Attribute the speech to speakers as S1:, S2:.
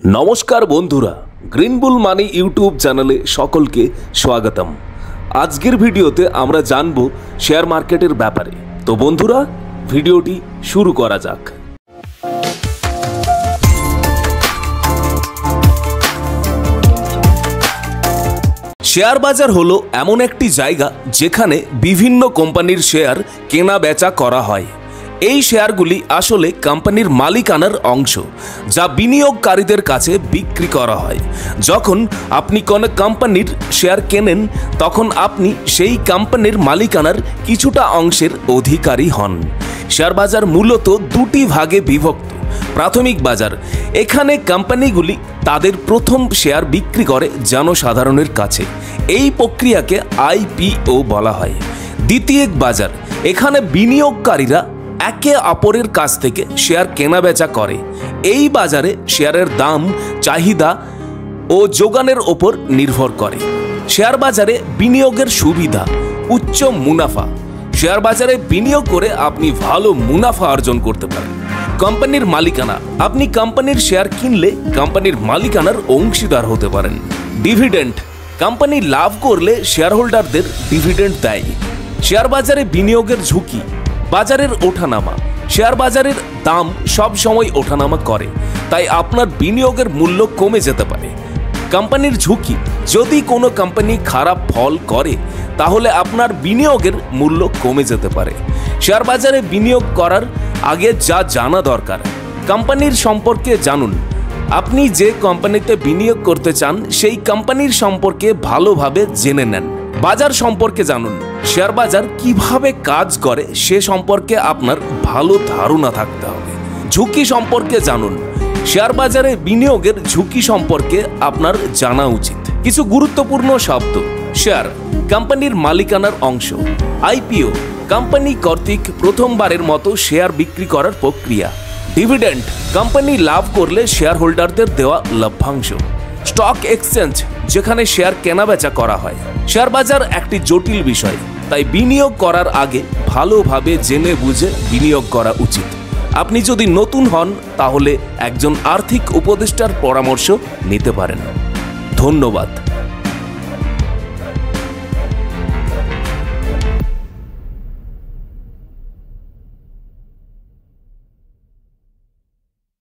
S1: नमस्कार बंधुरा green bull मानी यूट्यूब चैनले सकलके स्वागतम। आजकेर भिडियोते आमरा जानबो शेयर मार्केटेर ब्यापारे। तो बंधुरा भिडियोटी शुरू करा जाक। शेयर बाजार हलो एमन एकटी जायगा जेखाने विभिन्न कोम्पानिर शेयर केना बेचा करा हय। এই শেয়ারগুলি আসলে কোম্পানির মালিকানার অংশ যা বিনিয়োগকারীদের কাছে বিক্রি করা হয়। যখন আপনি কোনো কোম্পানির শেয়ার কেনেন তখন আপনি সেই কোম্পানির মালিকানার কিছুটা অংশের অধিকারী হন। শেয়ার বাজার মূলত দুটি ভাগে বিভক্ত। প্রাথমিক বাজার, এখানে কোম্পানিগুলি তাদের প্রথম শেয়ার বিক্রি করে জনসাধারণের কাছে। এই প্রক্রিয়াকে আইপিও বলা হয়। দ্বিতীয়ক বাজার, এখানে বিনিয়োগকারীরা একে অপরের কাছ থেকে শেয়ার কেনাবেচা করে। এই বাজারে শেয়ারের দাম চাহিদা ও যোগানের ওপর নির্ভর করে। শেয়ার বাজারে বিনিয়োগের সুবিধা, উচ্চ মুনাফা। শেয়ার বাজারে বিনিয়োগ করে আপনি ভালো মুনাফা অর্জন করতে পারেন। কোম্পানির মালিকানা, আপনি কোম্পানির শেয়ার কিনলে কোম্পানির মালিকানার অংশীদার হতে পারেন। ডিভিডেন্ড, কোম্পানি লাভ করলে শেয়ার হোল্ডারদের ডিভিডেন্ড দেয়। শেয়ার বাজারে বিনিয়োগের ঝুঁকি, বাজারের ওঠানামা। শেয়ার বাজারের দাম সব সময় ওঠানামা করে, তাই আপনার বিনিয়োগের মূল্য কমে যেতে পারে। কোম্পানির ঝুঁকি, যদি কোনো কোম্পানি খারাপ ফল করে তাহলে আপনার বিনিয়োগের মূল্য কমে যেতে পারে। শেয়ার বাজারে বিনিয়োগ করার আগে যা জানা দরকার, কোম্পানির সম্পর্কে জানুন। আপনি যে কোম্পানিতে বিনিয়োগ করতে চান সেই কোম্পানির সম্পর্কে ভালোভাবে জেনে নেন। বাজার সম্পর্কে জানুন। শেয়ার বাজার কিভাবে কাজ করে সে সম্পর্কে আপনার ভালো ধারণা থাকতে হবে। ঝুঁকি সম্পর্কে জানুন। শেয়ার বাজারে বিনিয়োগের ঝুঁকি সম্পর্কে আপনার জানা উচিত। কিছু গুরুত্বপূর্ণ শব্দ: শেয়ার, কোম্পানির মালিকানার অংশ। আইপিও, কোম্পানি কর্তৃক প্রথমবারের মতো শেয়ার বিক্রি করার প্রক্রিয়া। ডিভিডেন্ড, কোম্পানি লাভ করলে শেয়ার হোল্ডারদের দেওয়া লভ্যাংশ। স্টক এক্সচেঞ্জ, যেখানে শেয়ার কেনাবেচা করা হয়। শেয়ার বাজার একটি জটিল বিষয়, তাই বিনিয়োগ করার আগে ভালোভাবে জেনে বুঝে বিনিয়োগ করা উচিত। আপনি যদি নতুন হন তাহলে একজন আর্থিক উপদেষ্টার পরামর্শ নিতে পারেন। ধন্যবাদ।